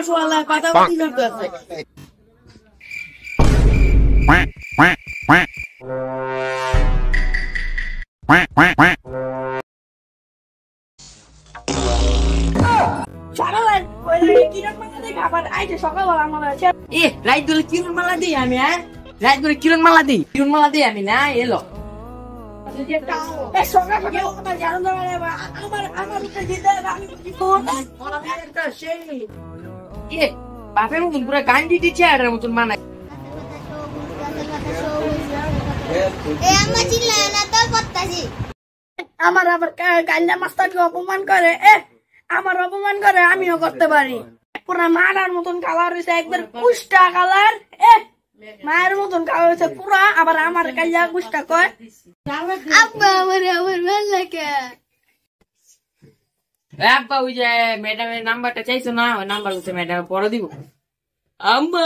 সোয়ালা কথা বলি করতেছে কিরণ মালা দিই আমি, হ্যাঁ রাইট করে কিরণ মালা দিই আমি না এলো বাপের মতন পুরো গান্ডি দিচ্ছে আর মতন মানায় আমার আবার কাল্লা মাস্টারকে অপমান করে আমার অপমান করে আমিও করতে পারি পুরা মারার মতন কালার হয়েছে একবার কুষ্টা কালার মায়ের মতন কালার হয়েছে পুরা আবার আমার কাল্লা কুষ্টা কয় আব্বা আমার ভালো লাগে আব্বা ওই যে ম্যাডামের নাম্বারটা চাইছো না ওই নাম্বার হচ্ছে ম্যাডাম পরে দিব আম্মা